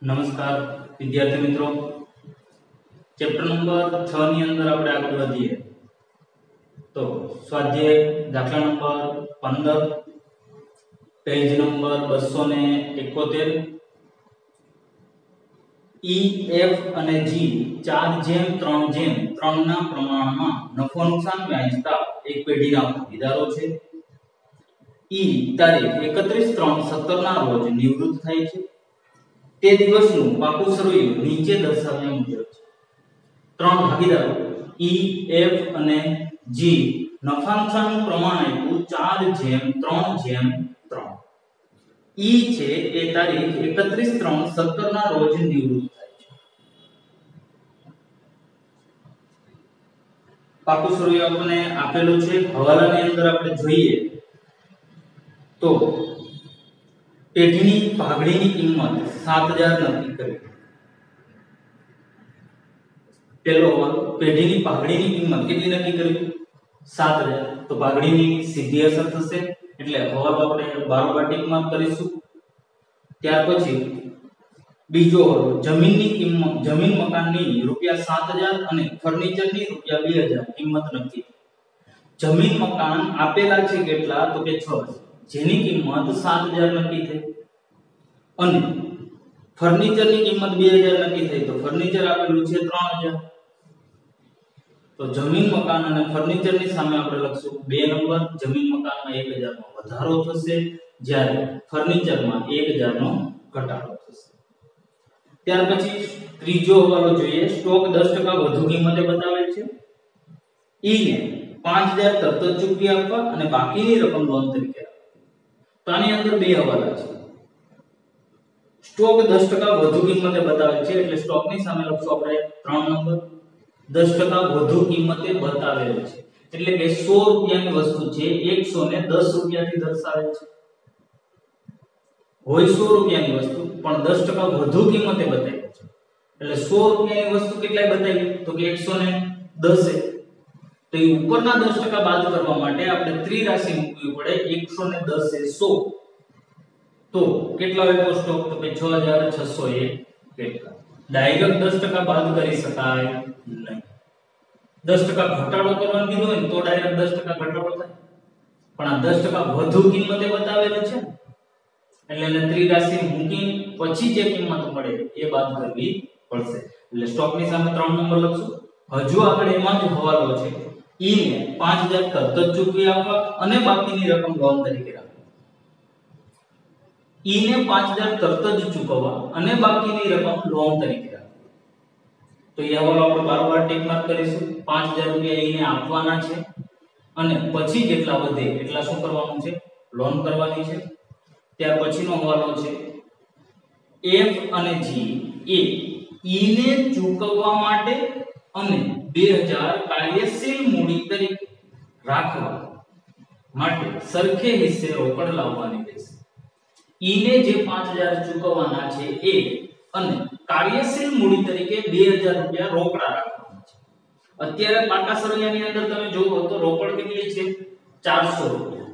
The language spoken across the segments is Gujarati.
નમસ્કાર વિદ્યાર્થી મિત્રો, ચેપ્ટર નંબર 6 ની અંદર આપણે આગળ વધીએ તો સ્વાધ્યાય દાખલા number 15 page number 271 E F અને G 4:3:3 ના પ્રમાણમાં નફો નુકસાન વહેંચતા એક પેઢીના ભાગીદારો છે. E તારીખ 31/3/17 ના રોજ નિવૃત્ત થાય છે. તે દિવસનું પાકું સરવૈયું નીચે દર્શાવ્યા મુજબ છે. ત્રણ ભાગીદારો E, F અને G નફા નુકસાનનું પ્રમાણ આપ્યું 4:3:3. E છે એ તારીખ 31/3/17 ના રોજ નિવૃત્ત થાય છે. પાકું સરવૈયું આપણને આપેલું છે. હવાલાની અંદર આપણે જોઈએ તો પેઢીની ભાગડીની કિંમત 7000 નક્કી કરી. પેલો પેઢીની ભાગડીની કિંમત કેટલી નક્કી કરી? 7000. તો ભાગડીની સીધી અસર થશે એટલે હવાલો આપણે બારોબાર ટીક માર્ક કરીશું. ત્યાર પછી બીજો જમીનની કિંમત, જમીન મકાનની ₹7000 અને ફર્નિચરની ₹2000 કિંમત નક્કી. જમીન મકાન આપેલા છે કેટલા? તો કે 6, જેની કિંમત 7000 નક્કી થઈ. અને ફર્નિચરની કિંમત 2000 નક્કી થઈ. તો ફર્નિચર આપેલું છે 3000. તો જમીન મકાન અને ફર્નિચરની સામે આપણે લખશું 2 નંબર. જમીન મકાનમાં 1000 નો વધારો થશે, જ્યારે ફર્નિચરમાં 1000 નો ઘટાડો થશે. ત્યાર પછી ત્રીજો હવાલો જોઈએ. સ્ટોક 10% વધુ કિંમતે બતાવેલ છે. E ને 5000 તરત જ ચૂકવી આપવા અને બાકીની રકમ લોન તરીકે આપવા. તો આની અંદર બે હવાલા છે. સ્ટોક 10% વધુ કિંમતે બતાવેલ છે એટલે સ્ટોકની સામે લખશું આપણે 3 નંબર. 10% વધુ કિંમતે બતાવેલ છે એટલે કે 100 રૂપિયાની વસ્તુ છે 110 રૂપિયાથી દર્શાવેલ છે. હોય 100 રૂપિયાની વસ્તુ પણ 10% વધુ કિંમતે બતાવેલ છે. એટલે 100 રૂપિયાની વસ્તુ કેટલાય બતાવી? તો કે 110. તો એ ઉપરના 10% બાદ કરવા માટે આપણે ત્રિરાશિ મૂકવી પડે. 110 એ 100. તો કેટલા આવ્યો સ્ટોક? તો કે 6601 કેટલા. ડાયરેક્ટ 10% બાદ કરી શકાય નહીં. 10% ઘટાડો કરવાનો કીધો હોય તો ડાયરેક્ટ 10% ઘટાડો થાય. પણ આ 10% વધુ કિંમતે બતાવેલ છે એટલે એને ત્રિરાશિ મૂકી પછી જે કિંમત મળે એ બાદ કરવી પડશે. એટલે સ્ટોકની સામે 3 નંબર લખશું. હજુ આગળ એમાં જ હવાલો છે. E ને 5000 તરત જ ચૂકવી આપવા અને બાકીની રકમ લોન તરીકે રાખવા. E ને 5000 તરત જ ચૂકવવા અને બાકીની રકમ લોન તરીકે રાખવા. તો એ હવાલો આપણે બારોબાર ટિક માર્ક કરીશું. 5000 રૂપિયા E ને આપવાના છે અને પછી જેટલા વધે એટલા શું કરવાનું છે? લોન કરવાની છે. ત્યાર પછીનો હવાલો છે F અને G એ E ને ચૂકવવા માટે અને 2000 કાર્યશીલ મૂડી તરીકે રાખવા માટે સરખે હિસ્સે રોકડ લાવવાની રહેશે. E ને જે 5000 ચૂકવવાના છે એ અને કાર્યશીલ મૂડી તરીકે 2000 રૂપિયા રોકડા રાખવાના છે. અત્યારે પાકા સરવૈયાની અંદર તમે જોવો તો રોકડ કેટલી છે? 400 રૂપિયા.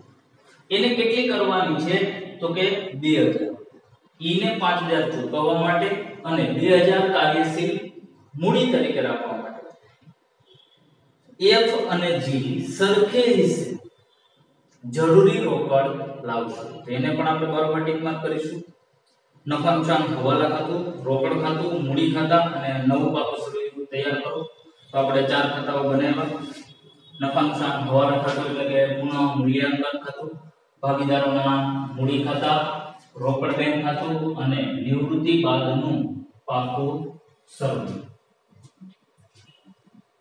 એને કેટલી કરવાની છે? તો કે 2000. E ને 5000 ચૂકવવા માટે અને 2000 કાર્યશીલ મૂડી તરીકે રાખવા માટે F અને G સરખે હિસ્સે જરૂરી રોકડ લાવશે. તો એને પણ આપણે બરાબર ટિક માર્ક કરીશું. નફા નુકસાન હવાલા ખાતું, રોકડ ખાતું, મૂડી ખાતા અને નવું પાકું સરવૈયું તૈયાર કરો. તો આપણે 4 ખાતાઓ બનાવ્યા. નફા નુકસાન હવાલા ખાતું એટલે કે પુનઃ મૂલ્યાંકન ખાતું, ભાગીદારોના મૂડી ખાતા, રોકડ બેંક ખાતું અને નિવૃત્તિ બાદનું પાકું સરવૈયું.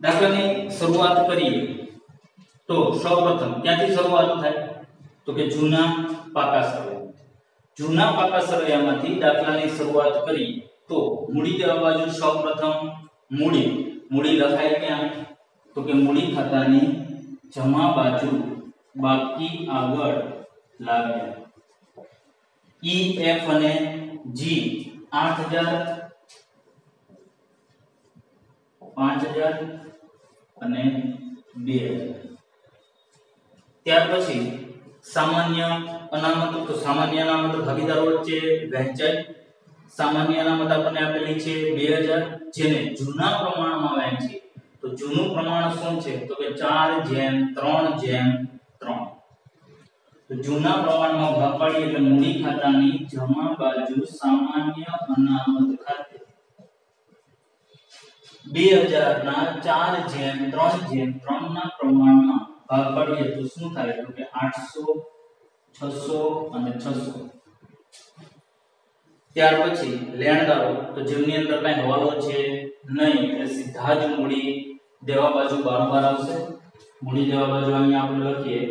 દાખલાની શરૂઆત કરીએ તો સૌપ્રથમ ક્યાંથી શરૂઆત થાય? તો કે જૂના પાકા સરવૈયા. જૂના પાકા સરવૈયામાંથી દાખલાની શરૂઆત કરીએ તો મૂડી દેવા બાજુ સૌપ્રથમ મૂડી લખાય ક્યાં? તો કે મૂડી ખાતાની જમા બાજુ બાકી આગળ લાવ્યા. E, F અને G 8000, 5000 અને 2000. ત્યાર પછી સામાન્ય અનામત. તો સામાન્ય અનામત ભાગીદારો વચ્ચે વહેંચાય. સામાન્ય અનામત આપણને આપેલી છે 2000, જેને જૂના પ્રમાણમાં વહેંચી તો જૂનું પ્રમાણ શું છે તો કે 4:3:3. તો જૂના પ્રમાણમાં ભાગ પાડીએ એટલે મૂડી ખાતાની જમા બાજુ સામાન્ય અનામત ખાતે 2000 ના 4:3:3 ના પ્રમાણમાં ભાગ પાડીએ તો શું થાય તો કે 800, 600 અને 600. ત્યાર પછી લેણદારો તો જેમની અંદર કઈ હવાલો છે નહીં એટલે સીધા જ મૂડી દેવા બાજુ બારોબાર આવશે. મૂડી દેવા બાજુ અહીંયા આપણે લખીએ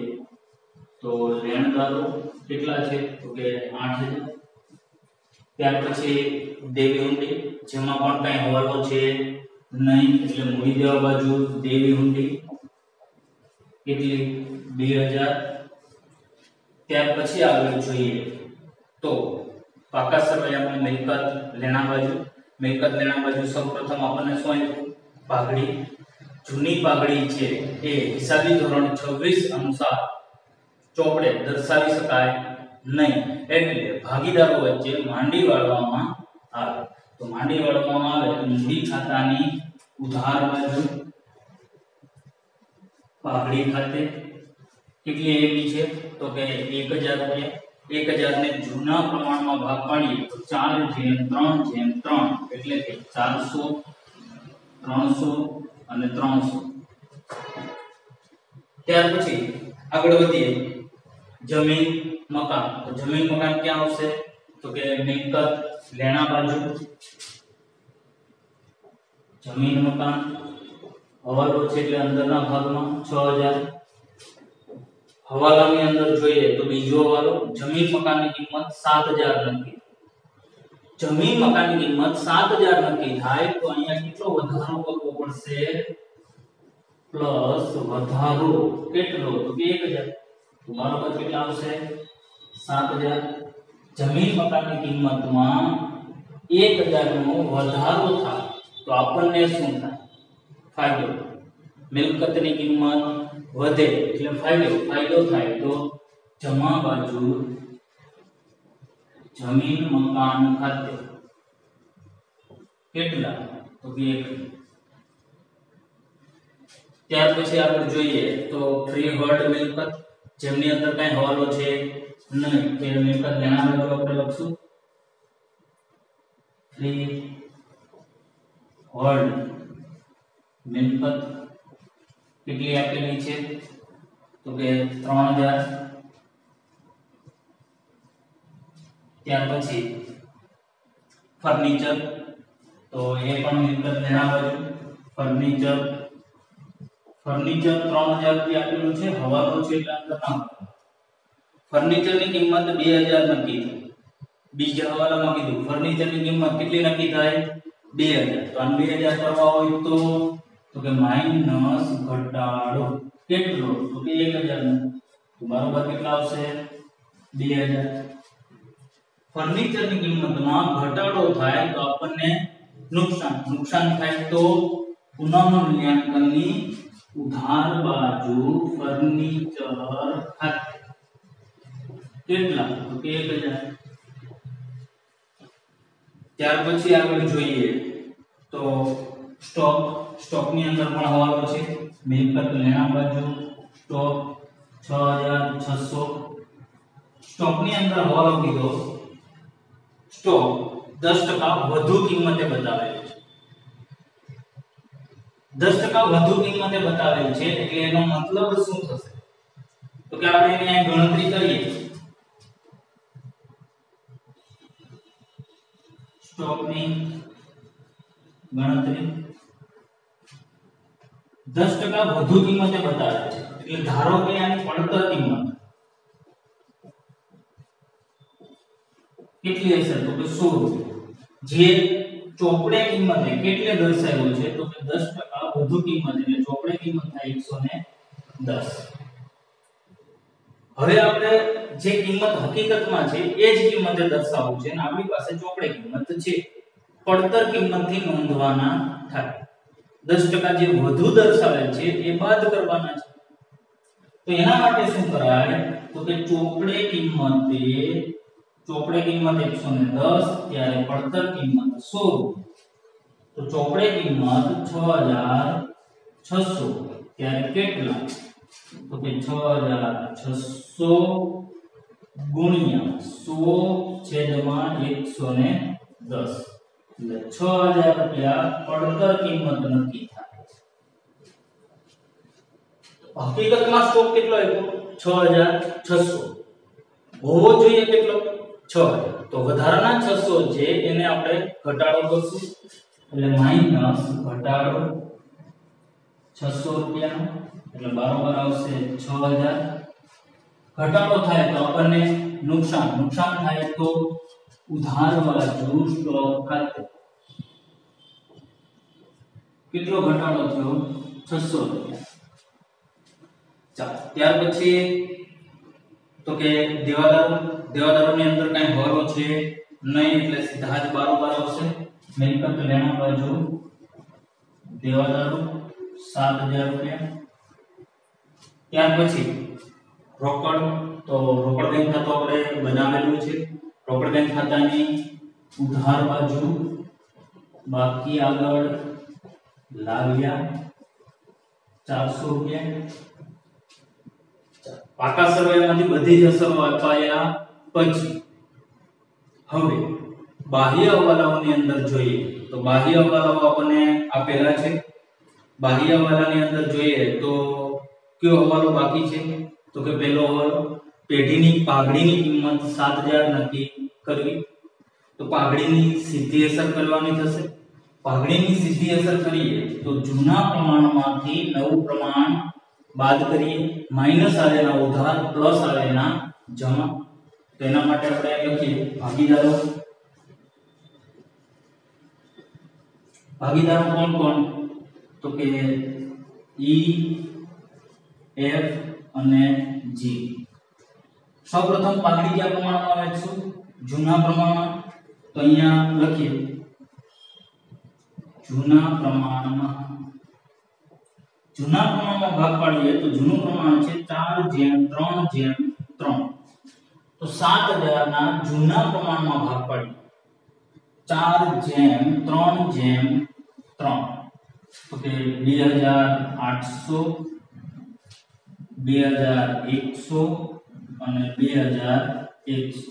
તો લેણદારો કેટલા છે તો કે 8000. ત્યાર પછી દેવી હુંડી જેમાં પણ કઈ હવાલો છે નહીં એટલે મૂડી દેવા બાજુ દેવી હુંડી કેટલી 2000. ત્યાર પછી આગળ જોઈએ તો પાકા સરવાળે આપણે મિલકત લેણા બાજુ સૌપ્રથમ આપણને શું આપ્યું પાઘડી. જૂની પાઘડી છે એ હિસાબી ધોરણ 26 અનુસાર ચોપડે દર્શાવી શકાય નહીં એટલે ભાગીદારો વચ્ચે માંડી વાળવામાં આવે. તો માંડી વાળવામાં આવે તો મૂડી ખાતાની ઉધાર બાજુ પાઘડી ખાતે કેટલી એવી છે તો કે 1000 રૂપિયા. 1000 ને જૂના પ્રમાણમાં ભાગ પાડીએ તો 4:3:3 એટલે કે 400, 300 અને 300. ત્યાર પછી આગળ વધીએ જમીન મકાન. તો જમીન મકાન ક્યાં આવશે તો કે મિલકત લેણા બાજુ. જમીન મકાન હવાલો છે એટલે અંદરના ભાગમાં 6000. હવાલાની અંદર જોઈએ તો બીજો હવાલો જમીન મકાનની કિંમત 7000 નક્કી. જમીન મકાનની કિંમત 7000 નક્કી થાય તો અહીંયા કેટલો વધારો કરવો પડશે પ્લસ વધારો કેટલો તો કે 1000. તો બરાબર કેટલા આવશે 7000. જમીન મકાનની કિંમતમાં 1000 નો વધારો થાય તો આપણને શું થાય ફાયદો. મિલકતની કિંમત વધે એટલે ફાયદો થાય તો જમા બાજુ જમીન મકાન ખાતે કેટલા તો કે 1. ત્યાર પછી આપણે જોઈએ તો ફ્રી હોલ્ડ મિલકત જેમની અંદર કઈ હવાલો છે નહીં તે મિલકત લેણા બાજુ આપણે લખશું ફ્રી હોલ્ડ મિલકત કેટલી આપેલી છે તો કે 3000. ત્યાર પછી ફર્નિચર તો એ પણ મિલકત લેણા બાજુ ફર્નિચર 3000 રૂપિયા આપેલું છે હવાલો છે એટલે અંદર નામ. ફર્નિચરની કિંમત 2000 નક્કી થઈ. બીજા હવાલામાં કીધું ફર્નિચરની કિંમત કેટલી નક્કી થાય 2000. તો આ 2000 કરવા હોય તો કે માઈનસ ઘટાડો કેટલો તો કે 1000 નો. તો બરાબર કેટલા આવશે 2000. ફર્નિચરની કિંમતમાં ઘટાડો થાય તો આપણને નુકસાન થાય તો પુનઃમૂલ્યાંકનની ઉધાર બાજુ ફર્નિચર ખાતે કેટલા તો કે 1000. ત્યાર પછી આગળ જોઈએ તો સ્ટોકની અંદર પણ હવાલો છે. મિલકત લેણા બાજુ સ્ટોક 6600. સ્ટોકની અંદર હવાલો કીધો સ્ટોક 10% વધુ કિંમતે બતાવેલ છે. 10% વધુ કિંમતે બતાવેલ છે એટલે એનો મતલબ શું થશે તો કે આપણે એની ગણતરી કરીએ. સ્ટોકની ગણતરી 10% વધુ કિંમતે બતાવે છે એટલે ધારો કે આની પડતર કિંમત કેટલી હશે તો કે 100 રૂપિયા. જે ચોપડે કિંમતે કેટલે દર્શાવ્યું છે તો કે 10% વધુ કિંમત એટલે ચોપડે કિંમત થાય 110. હવે આપણે જે કિંમત હકીકતમાં છે એ જ કિંમતે દર્શાવવું છે અને આપણી પાસે ચોપડે કિંમત છે. પડતર કિંમતથી નોંધવાના થાય 10% જે વધુ દર્શાવેલ છે એ બાદ કરવાના છે. તો એના માટે શું કરાય તો કે ચોપડે કિંમતે ચોપડે કિંમત 110 ત્યારે પડતર કિંમત 100 તો ચોપડે કિંમત 6600 ત્યારે કેટલા તો કે 6600 ગુણ્યા 100 છેદમાં 110 એટલે 6000 રૂપિયા પડતર કિંમત નક્કી થાય. હકીકતમાં સ્ટોક કેટલો આપ્યો 6600 હોવો જોઈએ કેટલો 6000 તો વધારાના 600 છે એને આપણે ઘટાડો કરશું એટલે માઈનસ ઘટાડો 600 રૂપિયા એટલે બરાબર આવશે 6000. ઘટાડો થાય તો આપણને નુકસાન થાય તો ઉધાર બાજુ સ્ટોક ખાતે કેટલો ઘટાડો થયો 600 રૂપિયા. ચાલો ત્યાર પછી તો કે દેવાદારોની અંદર કઈ હવાલો છે નહીં એટલે સીધા જ બરાબર આવશે. મિલકત લેણા બાજુ દેવાદારો 7000 રૂપિયા. ત્યાર પછી રોકડ તો રોકડ બેંક ખાતું આપણે બનાવેલું છે. રોકડ બેંક ખાતાની ઉધાર બાજુ બાકી આગળ લાવ્યા 400 રૂપિયા. પાકા સરવાળામાંથી બધી જ અસરો અપાયા પછી હવે બાહ્ય હવાલાઓની અંદર જોઈએ તો બાહ્ય હવાલાઓ આપણને આપેલા છે. બાહ્ય હવાલાની અંદર જોઈએ તો કયો હવાલો બાકી છે તો કે પહેલો હવાલો પેઢીની પાઘડીની કિંમત 7000 નક્કી કરવી. તો પાઘડીની સીધી અસર કરવાની થશે. પાઘડીની સીધી અસર કરીએ તો જૂના પ્રમાણમાંથી નવું પ્રમાણ બાદ કરીએ માઈનસ આવેલા ઉધાર પ્લસ આવેલા જમા. તેના માટે આપણે લખીએ ભાગીદારો કોણ તો કે ઈ એફ અને જી. સૌપ્રથમ પાઘડી કયા પ્રમાણમાં વેચશું જૂના પ્રમાણમાં તો અહીંયા લખીએ જૂના પ્રમાણમાં ભાગ પાડીએ તો જૂનું પ્રમાણ છે 4:3:3 તો 7000 ના જૂના પ્રમાણમાં ભાગ પાડીએ 4:3:3 તો કે 2800 2100 અને 2100.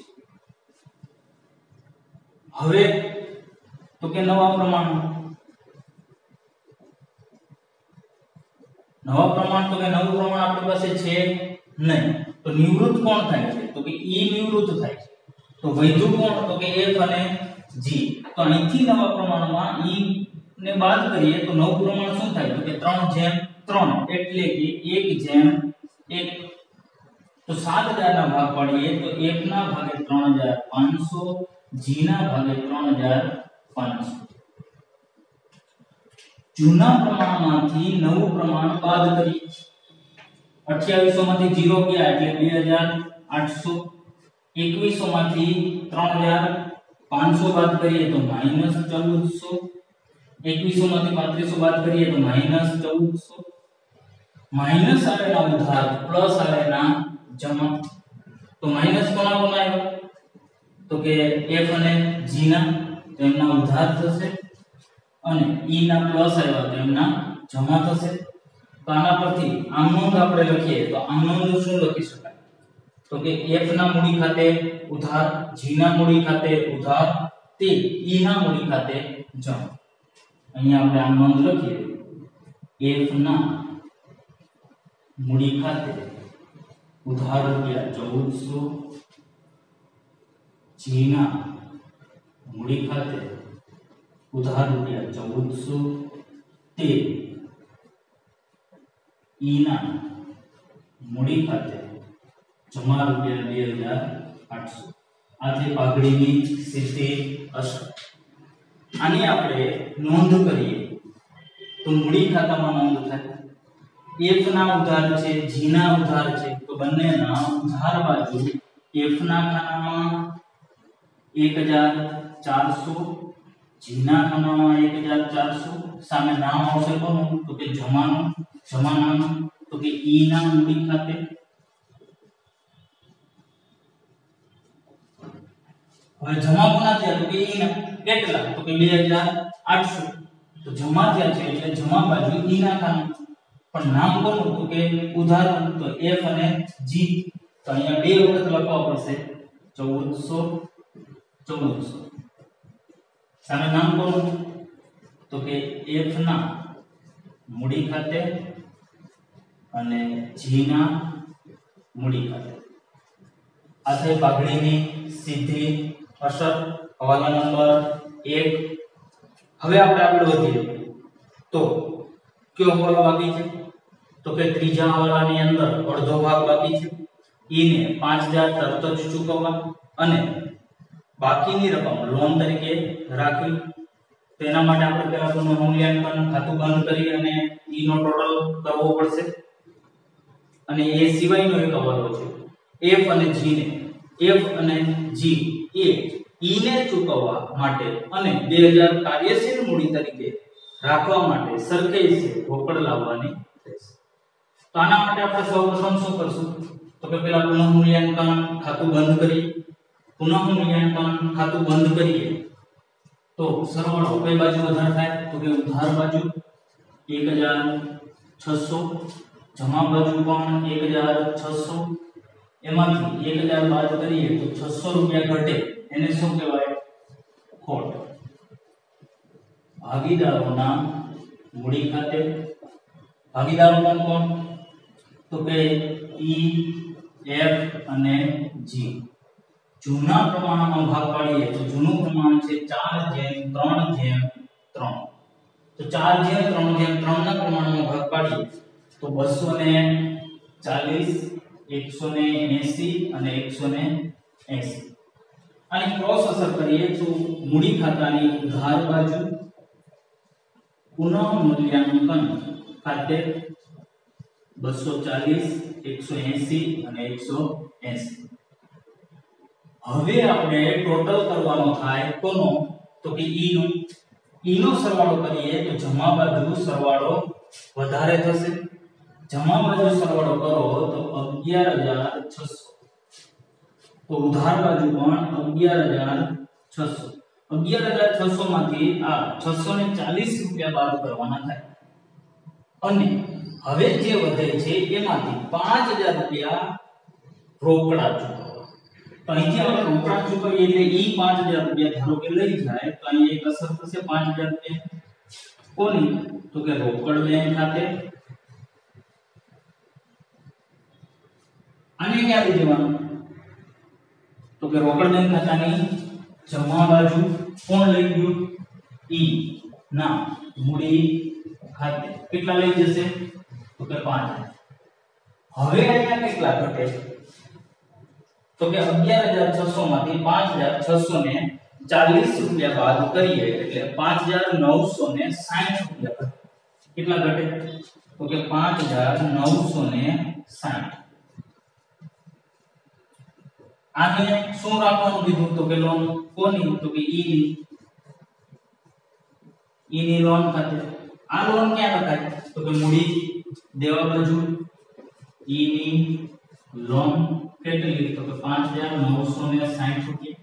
હવે તો કે નવા પ્રમાણ તો કે નવું પ્રમાણ આપણી પાસે છે નહીં તો નિવૃત્ત કોણ થાય છે તો કે ઈ નિવૃત્ત થાય છે. તો વધ્યું કોણ તો કે એફ અને જી. તો અહીંથી નવા પ્રમાણમાં ઈ ને બાદ કરીએ તો નવું પ્રમાણ શું થાય તો કે 3:3 એટલે કે 1:1. તો 7000 ના ભાગ પાડીએ તો f ના ભાગે 3500 g ના ભાગે 3500. જૂના પ્રમાણમાંથી નવું પ્રમાણ બાદ કરીએ 2800 માંથી 0 ગયા એટલે 2800. 2100 માંથી 3500 બાદ કરીએ તો -1400. 2100 માંથી 3500 બાદ કરીએ તો -1400. માઈનસ આવેલા ઉધાર પ્લસ આવેલા જમા. તો માઈનસ કોના આવ્યા તો કે f અને g ના તેમના ઉધાર થશે અને e ના પ્લસ આવ્યા તો એમના જમા થશે. તો આના પરથી આમ નોંધ આપણે લખીએ તો આમ નોંધ શું લખી શકાય તો કે f ના મૂડી ખાતે ઉધાર g ના મૂડી ખાતે ઉધાર તે e ના મૂડી ખાતે જમા. અહીંયા આપણે આમ નોંધ લખીએ f ના મૂડી ખાતે ઉધાર રૂપિયા 1400 g ના મૂડી ખાતે ઉધાર રૂપિયા 1400 તે ઈ ના મૂડી ખાતે જમા રૂપિયા 2800. આથી પાઘડીની સીધી અસર. આની આપણે નોંધ કરીએ તો મૂડી ખાતામાં નોંધ થાય f ના ઉધાર છે g ના ઉધાર છે તો બંનેના ઉધાર બાજુ f ના ખાનામાં 1400 g ના ખાનામાં 1400 સામે નામ આવશે કોનું તો કે જમાનું તો કે e ના મૂડી ખાતે હવે જમા કોના થયા તો કે ઈ ના કેટલા તો કે 2800 તો જમા થયા છે એટલે જમા બાજુ ઈ નાખવાનું પણ નામ કોનું તો કે ઉધારનું તો F અને G તો અહીંયા બે વખત લખવા પડશે 1400 સામે નામ કોનું તો કે F ના મૂડી ખાતે અને G ના મૂડી ખાતે આ થઈ પાઘડીની સીધી અસર હવાલા નંબર 1 હવે આપણે આગળ વધીએ તો કયો હવાલો બાકી છે તો કે ત્રીજા હવાલાની અંદર અડધો ભાગ બાકી છે ઈને 5000 તરત જ ચૂકવવા અને બાકીની રકમ લોન તરીકે રાખવી તેના માટે આપણે પહેલા પુનઃમૂલ્યાંકન ખાતું બંધ કરી અને ઈ નો ટોટલ કરવો પડશે અને એ સિવાયનો એક હવાલો છે F અને G ને F અને G એ ઈ ને ચૂકવવા માટે અને 2000 કાર્યશીલ મૂડી તરીકે રાખવા માટે સરખેજ છે રોકડ લાવવાની રહેશે તો આના માટે આપણે સૌપ્રથમ શું કરશું તો કે પહેલા પુનઃમૂલ્યાંકન ખાતું બંધ કરી પુનઃમૂલ્યાંકન ખાતું બંધ કરીએ તો સરવાળો કઈ બાજુ વધારે થાય તો કે ઉધાર બાજુ 1600 જમા બાજુ પણ 1600 એમાંથી 1000 બાદ કરીએ તો 600 રૂપિયા ઘટે એને શું કહેવાય ખોટ ભાગીદારોના મૂડી ખાતે ભાગીદારો કોણ તો કે E F અને G જૂના પ્રમાણમાં ભાગ પાડીએ તો જૂનું પ્રમાણ છે 4:3:3 તો 4:3:3 ના પ્રમાણમાં ભાગ પાડીએ તો 240 180 અને 180 અને ક્રોસ અસર કરીએ તો મૂડી ખાતાની ઉધાર બાજુ પુનઃમૂલ્યાંકન ખાતે 240 180 અને 180 હવે આપણે ટોટલ કરવાનો થાય કોનો તો કે ઈ નો સરવાળો કરીએ તો જમા બાજુ સરવાળો વધારે થશે જમા બાજુ સરવાળો કરો તો 11600 તો ઉધાર બાજુ પણ 11600 11600 માંથી આ 640 રૂપિયા બાદ કરવાના થાય અને હવે જે વધે છે એમાંથી 5000 રૂપિયા રોકડા ચૂકવવા તો અહીંથી આપણે રોકડા ચૂકવીએ એટલે ઈ 5000 રૂપિયા ધારો કે લઈ જાય તો અહીં એક અસર થશે 5000 રૂપિયા કોની તો કે રોકડ બેંક ખાતે આને ક્યાં લઈ જવાનું તો કે રોકડ બેંક ખાતાની જમા બાજુ કોણ લઈ ગયું ઈ ના મૂડી ખાતે કેટલા લઈ જશે તો કે 5000 હવે અહીંયા કેટલા ઘટે તો કે 11600 માંથી 5600 ને 40 રૂપિયા બાદ કરીએ એટલે 5960 રૂપિયા કેટલા ઘટે તો કે 5960 આને શું રાખવાનું કીધું તો કે લોન કોની તો કે ઈ ની લોન ખાતે આ લોન ક્યાં લખાય તો કે મૂડી દેવા બાજુ ઈ ની લોન કેટલી તો કે 5960 રૂપિયા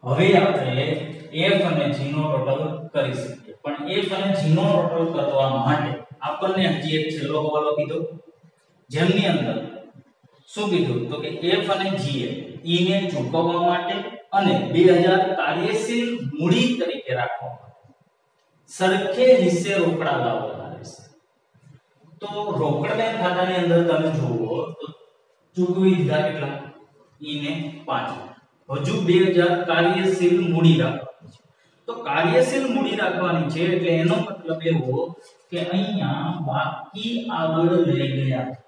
હવે આપણે F અને G નો ટોટલ કરી શકીએ પણ F અને G નો ટોટલ કરવા માટે આપણને હજી એક છેલ્લો હવાલો કીધો જેમની અંદર શું કીધું તો કે F અને G E ને ચૂકવવા માટે અને 2000 કાર્યશીલ મૂડી તરીકે રાખવા માટે સરખે હિસ્સે રોકડા લાવવાના રહેશે તો રોકડ બેંક ખાતાની અંદર તમે જુઓ તો ચૂકવી દીધા કેટલા E ને 5 હજુ 2000 કાર્યશીલ મૂડી રાખવાની છે તો કાર્યશીલ મૂડી રાખવાની છે એટલે એનો મતલબ એવો કે અહીંયા બાકી આગળ લઈ ગયા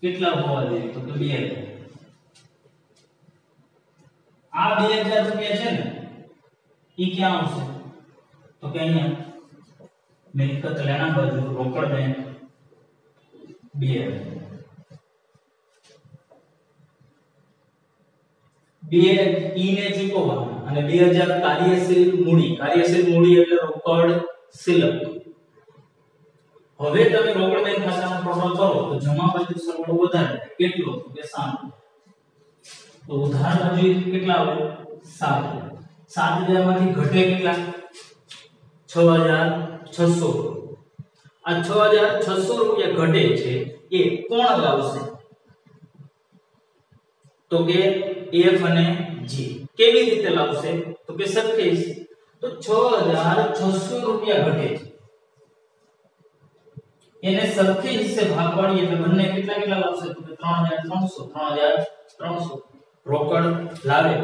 કેટલા હોવા જોઈએ તો કે 2000 આ 2000 રૂપિયા છે ને ઈ ક્યાં આવશે તો કે અહીંયા મિલકત લેણા બાજુ રોકડ બેંક 2000 ઈ ને ચૂકવવાના અને 2000 કાર્યશીલ મૂડી એટલે રોકડ શિલક હવે તમે રોકડ બેંક ખાતાનો ટોટલ કરો તો જમા બાજુ સરવાળો વધારે કેટલો તો કે 7 તો ઉધાર બાજુ કેટલા આવે 7 7000 માંથી ઘટે કેટલા 6600 આ 6600 રૂપિયા ઘટે છે એ કોણ લાવશે તો કે F અને G કેવી રીતે લાવશે તો કે સરખેજ તો 6600 રૂપિયા ઘટે છે એને સરખે હિસ્સે ભાગ પાડીએ એટલે બંને કેટલા લાવશે તો કે 3300 રોકડ લાવે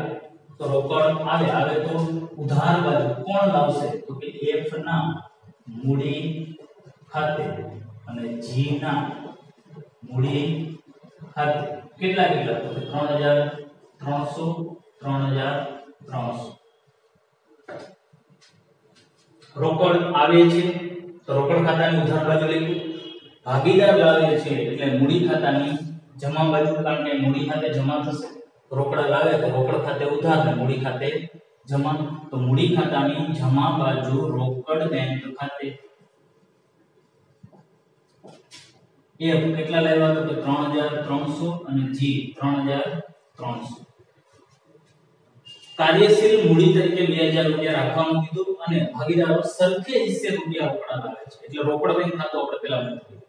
તો રોકડ આવે તો ઉધાર બાજુ કોણ લાવશે તો કે F ના મૂડી ખાતે અને G ના મૂડી ખાતે કેટલા તો કે 3300 રોકડ આવે છે તો રોકડ ખાતાની ઉધાર બાજુ લઈ ભાગીદાર લાવે છે એટલે મૂડી ખાતાની જમા બાજુ કારણ કે મૂડી ખાતે જમા થશે રોકડા લાવે તો રોકડ ખાતે ઉધાર ને મૂડી ખાતે જમા તો મૂડી ખાતાની જમા બાજુ રોકડ બેંક ખાતે F કેટલા લાવ્યા તો કે 3300 અને G 3300 કાર્યશીલ મૂડી તરીકે 2000 રૂપિયા રાખવાનું કીધું અને ભાગીદારો સરખે હિસ્સે રૂપિયા રોકડા લાવે છે એટલે રોકડ બેંક ખાતું આપણે પહેલા મૂકીએ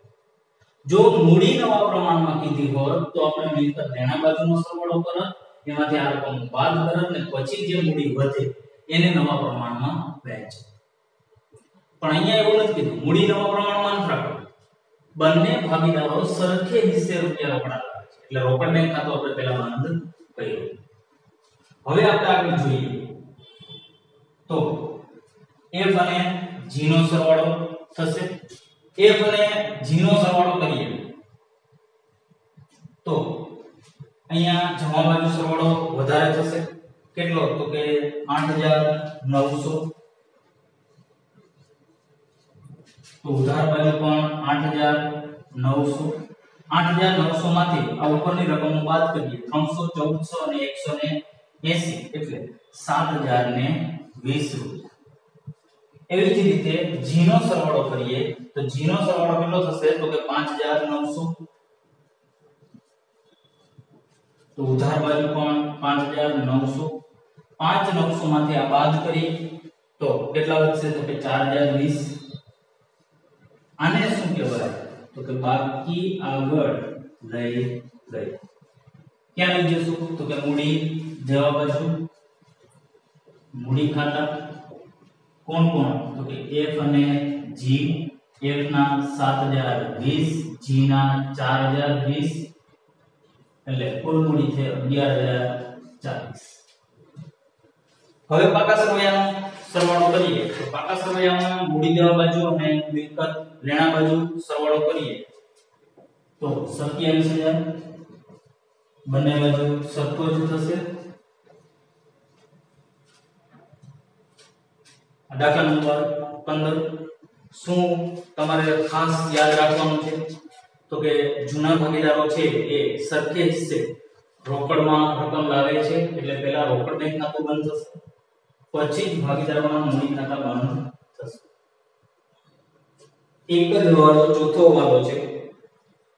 જો મૂડી નવા પ્રમાણમાં કીધી હોત તો આપણે મિલકત લેણા બાજુનો સરવાળો કરત એમાંથી આ રકમ બાદ કરત ને પછી જે મૂડી વધે એને નવા પ્રમાણમાં વહેંચ પણ અહીંયા એવું નથી કીધું મૂડી નવા પ્રમાણમાં નથી રાખવાનું બંને ભાગીદારો સરખે હિસ્સે રૂપિયા રોકડા લાવે છે એટલે રોકડ બેંક ખાતું આપણે પહેલા બંધ કર્યું હવે આપણે આગળ જોઈએ તો F અને G નો સરવાળો થશે F અને G નો સરવાળો કરીએ તો અહીંયા જમા બાજુ સરવાળો વધારે થશે કેટલો તો કે 8900 તો ઉધાર બાજુ પણ 8900 માંથી આ ઉપરની રકમ બાદ કરીએ 300 1400 અને 180 એટલે 7020 રૂપિયા એવી જ રીતે G નો સરવાળો કરીએ તો G નો સરવાળો કેટલો થશે તો કે 5900 તો ઉધાર બાજુ પણ 5900 5900 માંથી આ બાદ કરીએ તો કેટલા વધશે તો કે 4020 આને શું કહેવાય તો કે બાકી આગળ લઈ ગઈ ક્યાં લઈ જશું તો કે મૂડી જવા બાજુ મૂડી ખાતા કોણ તો કે F અને G F ના 7020 G ના 4020 એટલે કુલ મૂડી છે 11040 હવે પાકા સરવૈયાનો સરવાળો કરીએ તો પાકા સરવૈયામાં મૂડી દેવા બાજુ અને મિલકત લેણા બાજુ સરવાળો કરીએ તો 27000 બંને બાજુ સરખો જ થશે દાખલા નંબર 15 શું તમારે ખાસ યાદ રાખવાનું છે તો કે જૂના ભાગીદારો છે એ સરખે હિસ્સે રોકડમાં રકમ લાવે છે એટલે પહેલા રોકડ બેંક ખાતું બંધ થશે પછી જ ભાગીદારોના મૂડી ખાતા બંધ થશે એક જ વાળો ચોથો વાળો છે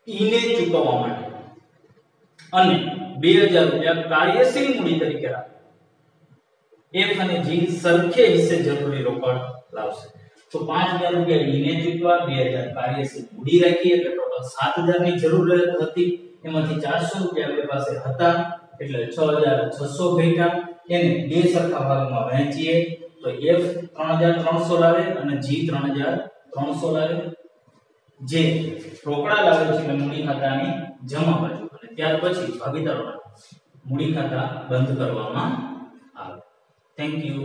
ઈને ચૂકવવા માટે અને 2000 રૂપિયા કાર્યશીલ મૂડી તરીકે રાખે F અને G સરખે હિસ્સે જરૂરી રોકડ લાવશે તો 5000 રૂપિયા ઈને ચૂકવા 2000 કાર્યશીલ મૂડી રાખી એટલે ટોટલ 7000 ની જરૂર હતી એમાંથી 400 રૂપિયા આપણી પાસે હતા એટલે 6600 ઘટ્યા એને બે સરખા ભાગમાં વહેંચીએ તો F 3300 લાવે અને G 3300 લાવે જે રોકડા લાવે છે એટલે મૂડી ખાતાની જમા બાજુ અને ત્યાર પછી ભાગીદારોના મૂડી ખાતા બંધ કરવામાં આવે. Thank you.